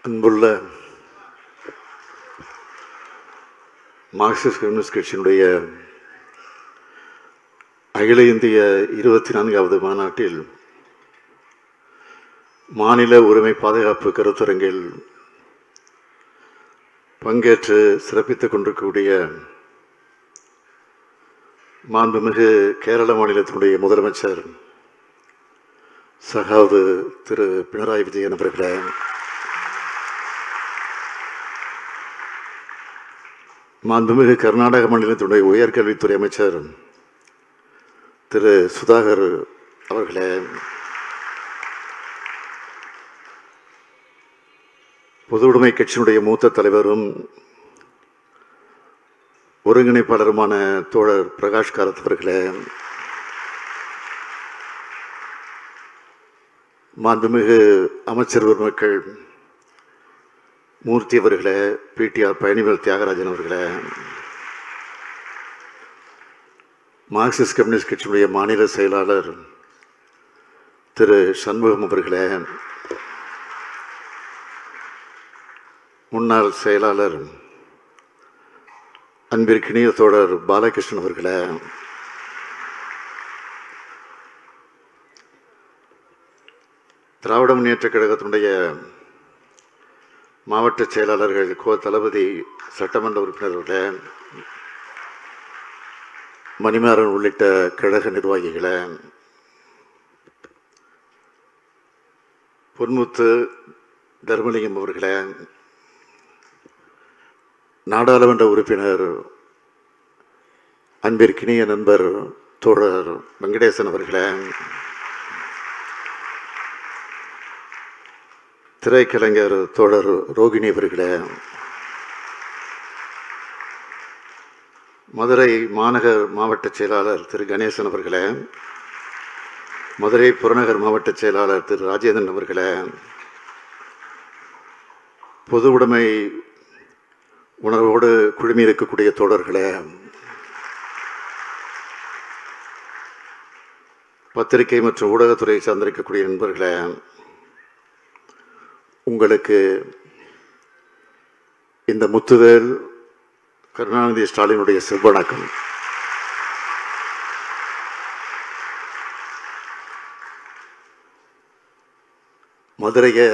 அன்புள்ள Marxist communist கட்சியினுடைய அகில இந்திய 24வது மாநாட்டில் மாநில உரிமை பாதுகாப்பு கருத்தரங்கில் பங்கேற்று சிறப்பித்துக் கொண்டிருக்கக்கூடிய மாண்புமிகு கேரள மாநிலத்தினுடைய முதலமைச்சர் சகாவு திரு பினராயி விஜயன் அவர்களே, மாண்புமிகு கர்நாடக மாநிலத்தினுடைய உயர்கல்வித்துறை அமைச்சர் திரு சுதாகர் அவர்களே, பொது உடைமை கட்சியினுடைய மூத்த தலைவரும் ஒருங்கிணைப்பாளருமான தோழர் பிரகாஷ் காரத் அவர்களே, மாண்புமிகு அமைச்சர் பெருமக்கள் மூர்த்தி அவர்களே, பிடிஆர் பழனிவேல் தியாகராஜன் அவர்களே, மார்க்சிஸ்ட் கம்யூனிஸ்ட் கட்சியினுடைய மாநில செயலாளர் திரு சண்முகம் அவர்களே, முன்னாள் செயலாளர் அன்பிற்கினிய தோழர் பாலகிருஷ்ணன் அவர்களே, திராவிட முன்னேற்றக் கழகத்தினுடைய மாவட்ட செயலாளர்கள் கோ தளபதி, சட்டமன்ற உறுப்பினர்களே, மணிமாறன் உள்ளிட்ட கழக நிர்வாகிகளே, பொன்முத்து தர்மலிங்கம் அவர்களே, நாடாளுமன்ற உறுப்பினர் அன்பிற்கினிய நண்பர் தோழர் வெங்கடேசன் அவர்களே, திரைக்கலைஞர் தோழர் ரோகிணி அவர்களே, மதுரை மாநகர் மாவட்ட செயலாளர் திரு கணேசன் அவர்களே, மதுரை புறநகர் மாவட்ட செயலாளர் திரு ராஜேந்திரன் அவர்களே, பொது உடைமை உணர்வோடு குழுமி இருக்கக்கூடிய தோழர்களே, பத்திரிகை மற்றும் ஊடகத்துறையை சார்ந்திருக்கக்கூடிய நண்பர்களே, உங்களுக்கு இந்த முத்துவேல் கருணாநிதி ஸ்டாலினுடைய செவ்வணக்கம். மதுரையை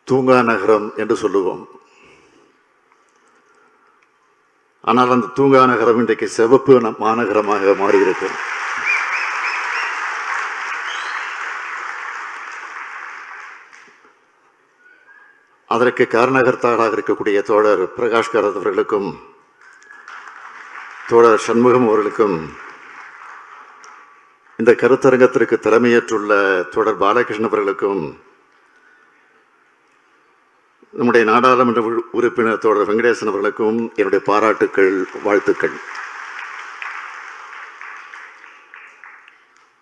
தூங்கா நகரம் என்று சொல்லுவோம். ஆனால் அந்த தூங்கா நகரம் இன்றைக்கு சிவப்பு மாநகரமாக மாறியிருக்கு. அதற்கு காரணகர்த்தாராக இருக்கக்கூடிய தோழர் பிரகாஷ் காரத் அவர்களுக்கும் தோழர் சண்முகம் அவர்களுக்கும், இந்த கருத்தரங்கத்திற்கு தலைமையேற்றுள்ள தோழர் பாலகிருஷ்ணன் அவர்களுக்கும், நம்முடைய நாடாளுமன்ற உறுப்பினர் தோழர் வெங்கடேசன் அவர்களுக்கும் என்னுடைய பாராட்டுக்கள், வாழ்த்துக்கள்.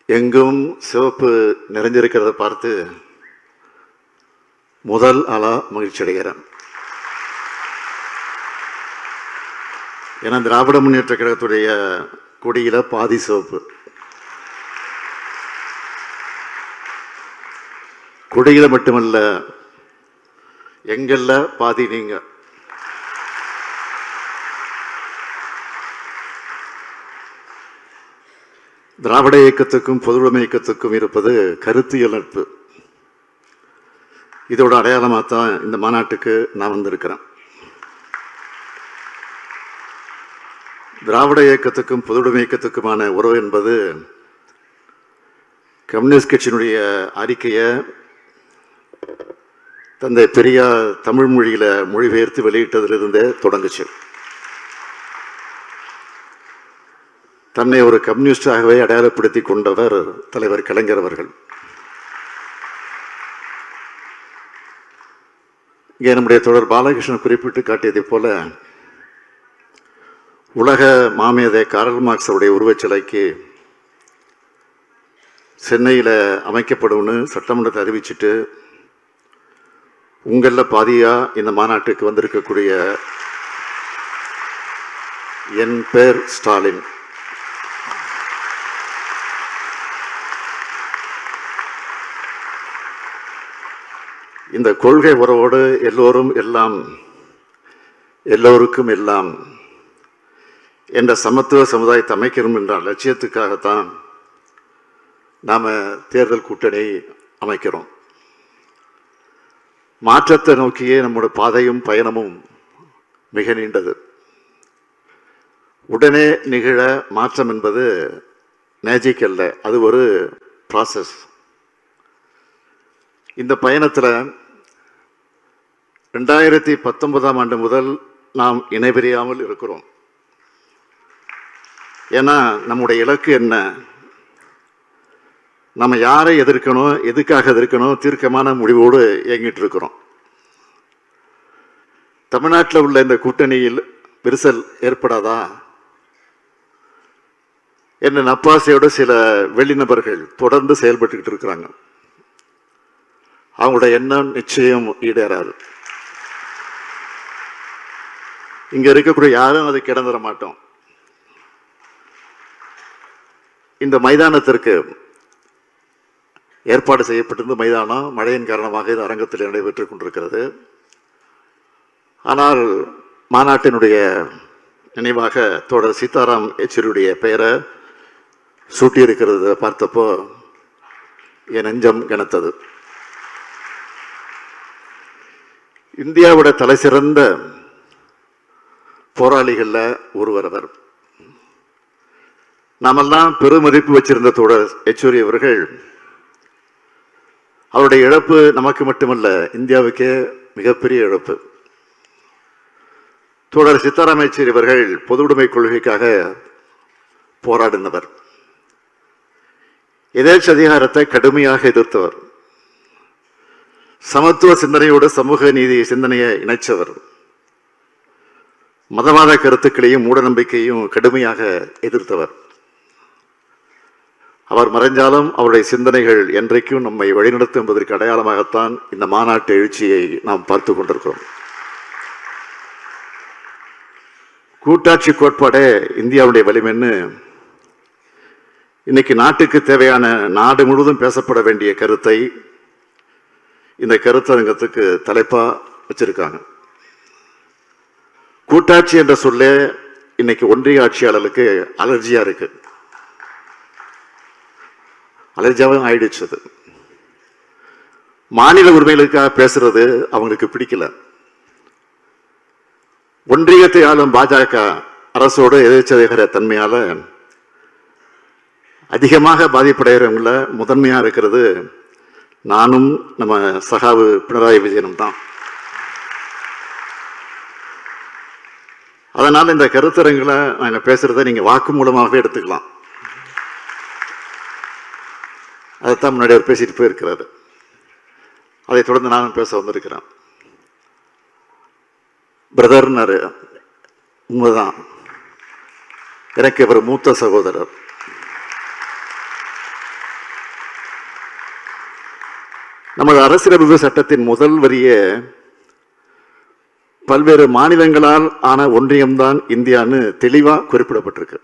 எங்கும் சிவப்பு நிறைஞ்சிருக்கிறத பார்த்து முதல் ஆளா மகிழ்ச்சி அடைகிறேன். ஏன்னா திராவிட முன்னேற்ற கழகத்துடைய கொடியில பாதி சிவப்பு, கொடியில மட்டுமல்ல எங்கல்ல பாதி நீங்க. திராவிட இயக்கத்துக்கும் பொதுவுடைமை இயக்கத்துக்கும் இருப்பது கருத்தியல் நட்பு. இதோட அடையாளமாக தான் இந்த மாநாட்டுக்கு நான் வந்திருக்கிறேன். திராவிட இயக்கத்துக்கும் பொதுவுடைமை இயக்கத்துக்குமான உறவு என்பது கம்யூனிஸ்ட் கட்சியினுடைய அறிக்கையை தந்தை பெரியார் தமிழ் மொழியில் மொழிபெயர்த்து வெளியிட்டதிலிருந்தே தொடங்குச்சு. தன்னை ஒரு கம்யூனிஸ்டாகவே அடையாளப்படுத்தி கொண்டவர் தலைவர் கலைஞர் அவர்கள். இங்கே நம்முடைய தோழர் பாலகிருஷ்ணன் குறிப்பிட்டு காட்டியதை போல, உலக மாமேதை காரல் மார்க்ஸ் அவருடைய உருவச்சிலைக்கு சென்னையில் அமைக்கப்படும்னு சட்டமன்றத்தை அறிவிச்சுட்டு, உங்களில் பாதியா இந்த மாநாட்டுக்கு வந்திருக்கக்கூடிய என் பேர் ஸ்டாலின். இந்த கொள்கை உறவோடு எல்லோரும் எல்லாம் எல்லோருக்கும் எல்லாம் என்ற சமத்துவ சமுதாயத்தை அமைக்கணும் என்ற லட்சியத்துக்காகத்தான் நாம் தேர்தல் கூட்டணி அமைக்கிறோம். மாற்றத்தை நோக்கியே நம்முடைய பாதையும் பயணமும் மிக நீண்டது. உடனே நிகழ மாற்றம் என்பது மேஜிக் அல்ல, அது ஒரு ப்ராசஸ். இந்த பயணத்தில் 2019ஆம் ஆண்டு முதல் நாம் இணைபிரியாமல் இருக்கிறோம். ஏன்னா நம்முடைய இலக்கு என்ன, நம்ம யாரை எதிர்க்கணும், எதுக்காக எதிர்க்கணும், தீர்க்கமான முடிவோடு இயங்கிட்டு இருக்கிறோம். தமிழ்நாட்டில் உள்ள இந்த கூட்டணியில் விரிசல் ஏற்படாதா என்ற நப்பாசையோடு சில வெளிநபர்கள் தொடர்ந்து செயல்பட்டுக்கிட்டு இருக்கிறாங்க. அவங்களோட எண்ணம் நிச்சயம் ஈடேறாது. இங்க இருக்கக்கூடிய யாரும் அதை கிடந்துட மாட்டோம். இந்த மைதானத்திற்கு ஏற்பாடு செய்யப்பட்டிருந்த மைதானம் மழையின் காரணமாக இந்த அரங்கத்தில் நடைபெற்றுக் கொண்டிருக்கிறது. ஆனால் மாநாட்டினுடைய நினைவாக தோழர் சீதாராம் யெச்சூரியுடைய பெயரை சூட்டியிருக்கிறத பார்த்தப்போ என் நெஞ்சம் கனத்தது. இந்தியாவோட தலை சிறந்த போராளிகளில் ஒருவர் அவர். நாமெல்லாம் பெருமதிப்பு வச்சிருந்த தோழர் யெச்சூரி அவர்கள், அவருடைய இழப்பு நமக்கு மட்டுமல்ல, இந்தியாவுக்கே மிகப்பெரிய இழப்பு. தோழர் சீதாராம் யெச்சூரி அவர்கள் பொது உடைமை கொள்கைக்காக போராடினவர். எதேச்சதிகாரத்தை கடுமையாக எதிர்த்தவர். சமத்துவ சிந்தனையோடு சமூக நீதி சிந்தனையை இணைச்சவர். மதவாத கருத்துக்களையும் மூட நம்பிக்கையும் கடுமையாக எதிர்த்தவர். அவர் மறைஞ்சாலும் அவருடைய சிந்தனைகள் என்றைக்கும் நம்மை வழிநடத்தும் என்பதற்கு அடையாளமாகத்தான் இந்த மாநாட்டு எழுச்சியை நாம் பார்த்து கொண்டிருக்கிறோம். கூட்டாட்சி கோட்பாடே இந்தியாவுடைய வலிமைன்னு இன்னைக்கு நாட்டுக்கு தேவையான நாடு முழுவதும் பேசப்பட வேண்டிய கருத்தை இந்த கருத்தரங்கத்துக்கு தலைப்பா வச்சிருக்காங்க. கூட்டாட்சி என்ற சொல்ல இன்னைக்கு ஒன்றிய ஆட்சியாளர்களுக்கு அலர்ஜியா இருக்கு, அலர்ஜியாவும் ஆயிடுச்சு. அது மாநில உரிமைகளுக்காக பேசுறது அவங்களுக்கு பிடிக்கல. ஒன்றியத்தை ஆளும் பாஜக அரசோடு எதிர்ச்சதிகார தன்மையால அதிகமாக பாதிப்படைகிறவங்கள முதன்மையா இருக்கிறது நானும் நம்ம சகாவு பினராயி விஜயனும் தான். அதனால இந்த கருத்தரங்களை நாங்க பேசுறத நீங்க வாக்கு மூலமாகவே எடுத்துக்கலாம். அதைத்தான் முன்னாடி அவர் பேசிட்டு போயிருக்கிறாரு. அதை தொடர்ந்து நானும் பேச வந்திருக்கிறேன். பிரதர்னாரு, உண்மைதான், எனக்கு இவர் மூத்த சகோதரர். நமது அரசியலமைப்பு சட்டத்தின் முதல் வரியே பல்வேறு மாநிலங்களால் ஆன ஒன்றியம்தான் இந்தியான்னு தெளிவா குறிப்பிடப்பட்டிருக்கு.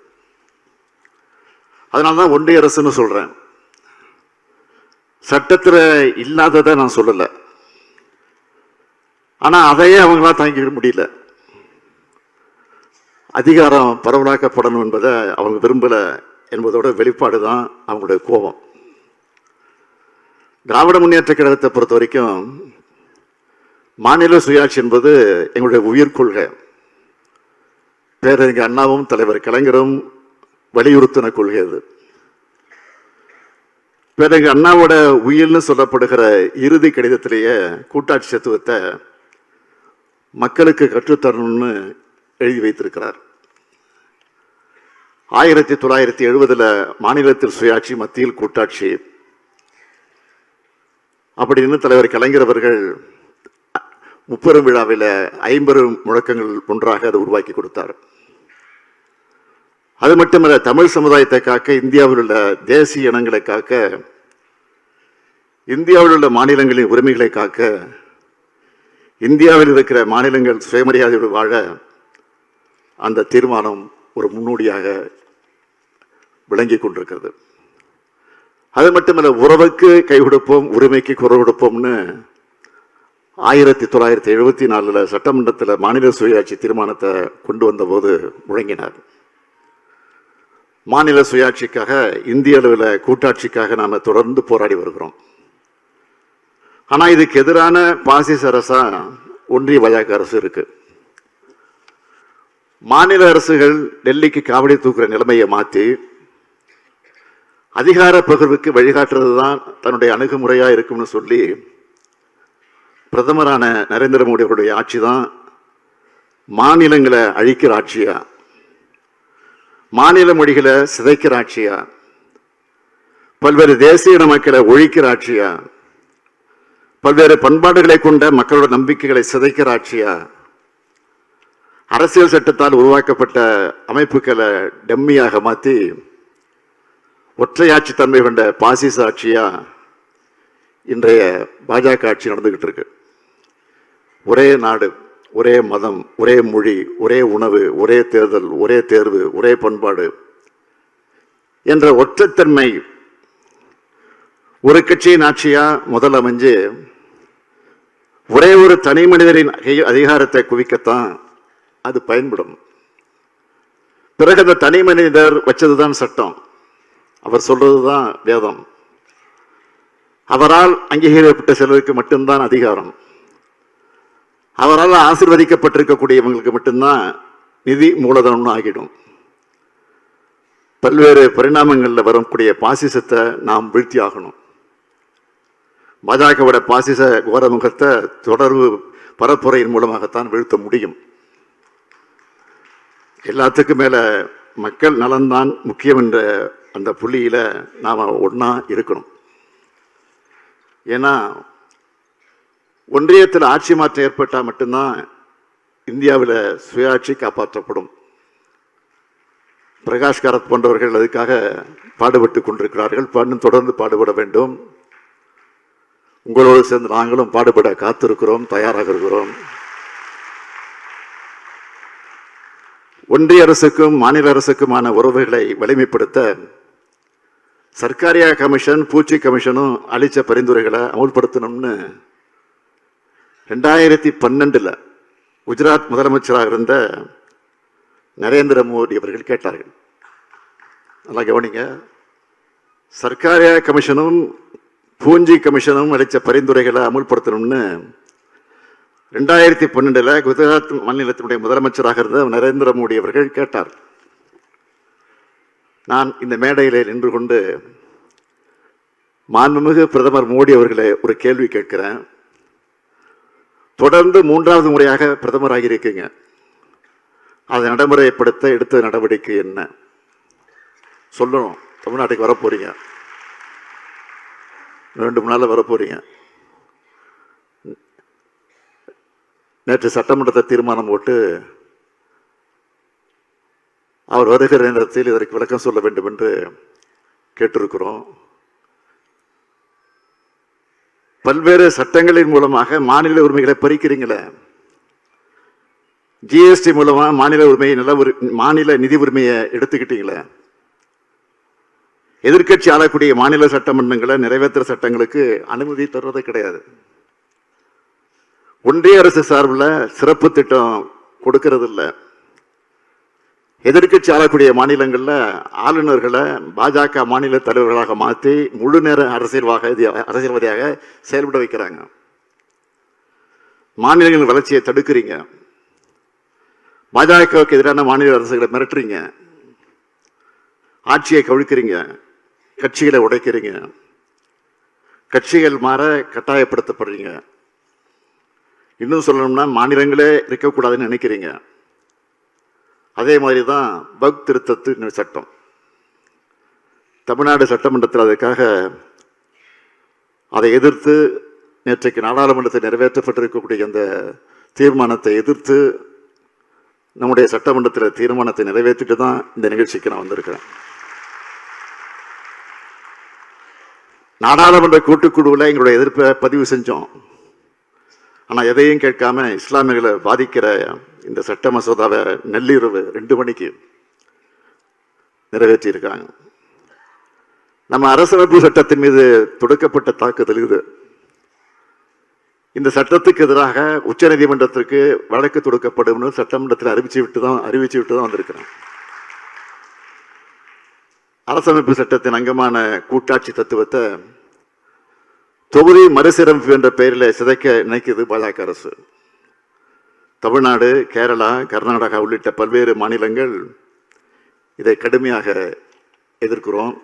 அதனால்தான் ஒன்றிய அரசுன்னு சொல்றேன். சட்டத்தில் இல்லாததை நான் சொல்லல, ஆனா அதையே அவங்களா தாங்கிக்க முடியல. அதிகாரம் பரவலாக்கப்படணும் என்பதை அவங்க விரும்பல என்பதோட வெளிப்பாடு தான் அவங்களுடைய கோபம். திராவிட முன்னேற்ற கழகத்தை பொறுத்த வரைக்கும் மாநில சுயாட்சி என்பது எங்களுடைய உயிர் கொள்கை. பேரறிஞர் அண்ணாவும் தலைவர் கலைஞரும் வலியுறுத்தின கொள்கை அது. பேரறிஞர் அண்ணாவோட உயிர்னு சொல்லப்படுகிற இறுதி கடிதத்திலேயே கூட்டாட்சி தத்துவத்தை மக்களுக்கு கற்றுத்தரணும்னு எழுதி வைத்திருக்கிறார். 1970 மாநிலத்தில் சுயாட்சி, மத்தியில் கூட்டாட்சி அப்படின்னு தலைவர் கலைஞர் அவர்கள் முப்பெரும் விழாவில் 50 முழக்கங்கள் ஒன்றாக அதை உருவாக்கி கொடுத்தார். அது மட்டுமல்ல, தமிழ் சமுதாயத்தை காக்க, இந்தியாவில் உள்ள தேசிய இனங்களை காக்க, இந்தியாவில் உள்ள மாநிலங்களின் உரிமைகளை காக்க, இந்தியாவில் இருக்கிற மாநிலங்கள் சுயமரியாதையோடு வாழ அந்த தீர்மானம் ஒரு முன்னோடியாக விளங்கி கொண்டிருக்கிறது. அது மட்டுமல்ல, உறவுக்கு கை கொடுப்போம், உரிமைக்கு குரல் கொடுப்போம்னு 1974 சட்டமன்றத்தில் மாநில சுயாட்சி தீர்மானத்தை கொண்டு வந்தபோது முழங்கினார். மாநில சுயாட்சிக்காக, இந்திய அளவில் கூட்டாட்சிக்காக நாம் தொடர்ந்து போராடி வருகிறோம். ஆனால் இதுக்கு எதிரான பாசிச அரசா ஒன்றிய பாஜக அரசு இருக்கு. மாநில அரசுகள் டெல்லிக்கு காவடி தூக்குற நிலைமையை மாற்றி அதிகார பகிர்வுக்கு வழிகாட்டுறது தான் தன்னுடைய அணுகுமுறையாக இருக்கும்னு சொல்லி பிரதமரான நரேந்திர மோடி அவருடைய ஆட்சி தான் மாநிலங்களை அழிக்கிற ஆட்சியா, மாநில மொழிகளை சிதைக்கிற ஆட்சியா, பல்வேறு தேசிய மக்களை ஒழிக்கிற ஆட்சியா, பல்வேறு பண்பாடுகளை கொண்ட மக்களோட நம்பிக்கைகளை சிதைக்கிற ஆட்சியா, அரசியல் சட்டத்தால் உருவாக்கப்பட்ட அமைப்புகளை டம்மியாக மாற்றி ஒற்றையாட்சி தன்மை கொண்ட பாசிச ஆட்சியா இன்றைய பாஜக ஆட்சி நடந்துகிட்டு இருக்கு. ஒரே நாடு, ஒரே மதம், ஒரே மொழி, ஒரே உணவு, ஒரே தேர்தல், ஒரே தேர்வு, ஒரே பண்பாடு என்ற ஒற்றைத்தன்மை ஒரு கட்சியின் ஆட்சியா முதல் அமைஞ்சு ஒரே ஒரு தனி மனிதரின் அதிகாரத்தை குவிக்கத்தான் அது பயன்படும். பிறகு அந்த தனி மனிதர் வச்சதுதான் சட்டம், அவர் சொல்றதுதான் வேதம், அவரால் அங்கீகரிக்கப்பட்ட சிலருக்கு மட்டும்தான் அதிகாரம், அவரால் ஆசீர்வதிக்கப்பட்டிருக்கக்கூடியவங்களுக்கு மட்டும்தான் நிதி மூலதனம்னு ஆகிடும். பல்வேறு பரிணாமங்களில் வரக்கூடிய பாசிசத்தை நாம் வீழ்த்தி ஆகணும். பாஜகவோட பாசிச கோரமுகத்தை தொடர்பு பரப்புரையின் மூலமாகத்தான் வீழ்த்த முடியும். எல்லாத்துக்கும் மேல மக்கள் நலன்தான் முக்கியம் என்ற அந்த புள்ளியில நாம ஒன்னா இருக்கணும். ஏன்னா ஒன்றியத்தில் ஆட்சி மாற்றம் ஏற்பட்டால் மட்டும்தான் இந்தியாவில் சுயாட்சி காப்பாற்றப்படும். பிரகாஷ் காரத் போன்றவர்கள் அதுக்காக பாடுபட்டு கொண்டிருக்கிறார்கள். தொடர்ந்து பாடுபட வேண்டும். உங்களோடு சேர்ந்து நாங்களும் பாடுபட காத்திருக்கிறோம், தயாராக இருக்கிறோம். ஒன்றிய அரசுக்கும் மாநில அரசுக்குமான உறவுகளை வலிமைப்படுத்த சர்க்காரியா கமிஷன், பூச்சி கமிஷனும் அளித்த பரிந்துரைகளை அமுல்படுத்தணும்னு 2012 குஜராத் முதலமைச்சராக இருந்த நரேந்திர மோடி அவர்கள் கேட்டார்கள். நல்லா கவனிங்க. சர்க்காரியா கமிஷனும் பூஞ்சி கமிஷனும் அளித்த பரிந்துரைகளை அமுல்படுத்தணும்னு 2012 குஜராத் மாநிலத்தினுடைய முதலமைச்சராக இருந்த நரேந்திர மோடி அவர்கள் கேட்டார். நான் இந்த மேடையில் நின்று கொண்டு மாண்புமிகு பிரதமர் மோடி அவர்களை ஒரு கேள்வி கேட்கிறேன். தொடர்ந்து 3வது முறையாக பிரதமராக இருக்கீங்க, அதை நடைமுறைப்படுத்த எடுத்த நடவடிக்கை என்ன சொல்லணும். தமிழ்நாட்டுக்கு வரப்போறீங்க, 2-3 நாளில் வரப்போறீங்க. நேற்று சட்டமன்றத்தை தீர்மானம் போட்டு அவர் வருகிற நேரத்தில் இதற்கு விளக்கம் சொல்ல வேண்டும் என்று கேட்டிருக்கிறோம். பல்வேறு சட்டங்களின் மூலமாக மாநில உரிமைகளை பறிக்கிறீங்களே. ஜிஎஸ்டி மூலமா மாநில உரிமையை மாநில நிதி உரிமையை எடுத்துக்கிட்டீங்களே. எதிர்கட்சி ஆளக்கூடிய மாநில சட்டமன்றங்களை நிறைவேற்ற சட்டங்களுக்கு அனுமதி தருவதே கிடையாது. ஒன்றிய அரசு சார்பில் சிறப்பு திட்டம் கொடுக்கிறது இல்லை. எதிர்கட்சி ஆளக்கூடிய மாநிலங்களில் ஆளுநர்களை பாஜக மாநில தலைவர்களாக மாற்றி முழு நேர அரசியல்வாதியாக செயல்பட வைக்கிறாங்க. மாநிலங்களின் வளர்ச்சியை தடுக்கிறீங்க. பாஜகவுக்கு எதிரான மாநில அரசுகளை மிரட்டுறீங்க, ஆட்சியை கவிழ்க்கிறீங்க, கட்சிகளை உடைக்கிறீங்க, கட்சிகள் மாற கட்டாயப்படுத்தப்படுறீங்க. இன்னும் சொல்லணும்னா மாநிலங்களே இருக்கக்கூடாதுன்னு நினைக்கிறீங்க. அதே மாதிரி தான் வக்ஃப் திருத்த சட்டம். தமிழ்நாடு சட்டமன்றத்தில் அதுக்காக அதை எதிர்த்து நேற்றைக்கு நாடாளுமன்றத்தில் நிறைவேற்றப்பட்டிருக்கக்கூடிய அந்த தீர்மானத்தை எதிர்த்து நம்முடைய சட்டமன்றத்தில் தீர்மானத்தை நிறைவேற்றிட்டு தான் இந்த நிகழ்ச்சிக்கு நான் வந்திருக்கிறேன். நாடாளுமன்ற கூட்டுக்குழுவில் எங்களுடைய எதிர்ப்பை பதிவு செஞ்சோம். ஆனால் எதையும் கேட்காம இஸ்லாமியர்களை பாதிக்கிற இந்த சட்ட மசோதாவை நள்ளிரவு 2 மணிக்கு நிறைவேற்றியிருக்காங்க. நம்ம அரசமைப்பு சட்டத்தின் மீது தொடுக்கப்பட்ட தாக்குதல் இது. இந்த சட்டத்துக்கு எதிராக உச்சநீதிமன்றத்திற்கு வழக்கு தொடுக்கப்படும் சட்டமன்றத்தில் அறிவிச்சு விட்டு தான் வந்திருக்கிறேன். அரசமைப்பு சட்டத்தின் அங்கமான கூட்டாட்சி தத்துவத்தை தொகுதி மறுசீரமைப்பு என்ற பெயரில் சிதைக்க நினைக்கிறது பாஜக அரசு. தமிழ்நாடு, கேரளா, கர்நாடகா உள்ளிட்ட பல்வேறு மாநிலங்கள் இதை கடுமையாக எதிர்க்கிறோம்.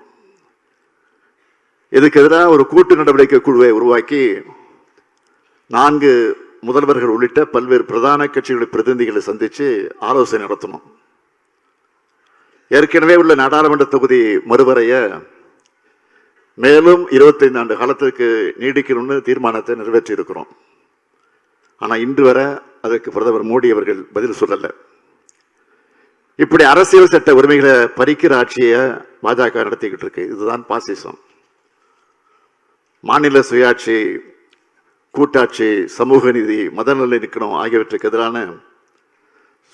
இதுக்கு எதிராக ஒரு கூட்டு நடவடிக்கை குழுவை உருவாக்கி 4 முதல்வர்கள் உள்ளிட்ட பல்வேறு பிரதான கட்சிகளுடைய பிரதிநிதிகளை சந்தித்து ஆலோசனை நடத்தணும். ஏற்கனவே உள்ள நாடாளுமன்ற தொகுதி மறுவரைய மேலும் 25 ஆண்டு காலத்திற்கு நீடிக்கணும்னு தீர்மானத்தை நிறைவேற்றி இருக்கிறோம். ஆனால் இன்று வரை அதற்கு பிரதமர் மோடி அவர்கள் பதில் சொல்லலை. இப்படி அரசியல் சட்ட உரிமைகளை பறிக்கிற ஆட்சியை பாஜக நடத்திக்கிட்டு இருக்கு. இதுதான் பாசிசம். மாநில சுயாட்சி, கூட்டாட்சி, சமூக நீதி, மத நல்லிணக்கம் ஆகியவற்றுக்கு எதிரான,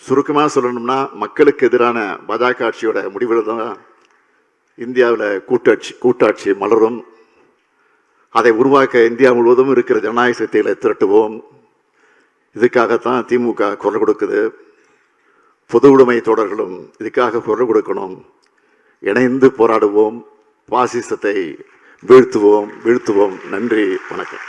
சுருக்கமாக சொல்லணும்னா மக்களுக்கு எதிரான பாஜக ஆட்சியோட முடிவில் தான் இந்தியாவில் கூட்டாட்சி மலரும். அதை உருவாக்க இந்தியா முழுவதும் இருக்கிற ஜனநாயக சக்திகளை திரட்டுவோம். இதுக்காகத்தான் திமுக குரல் கொடுக்குது. பொது உடைமை தோழர்களும் இதுக்காக குரல் கொடுக்கணும். இணைந்து போராடுவோம், பாசிசத்தை வீழ்த்துவோம். நன்றி, வணக்கம்.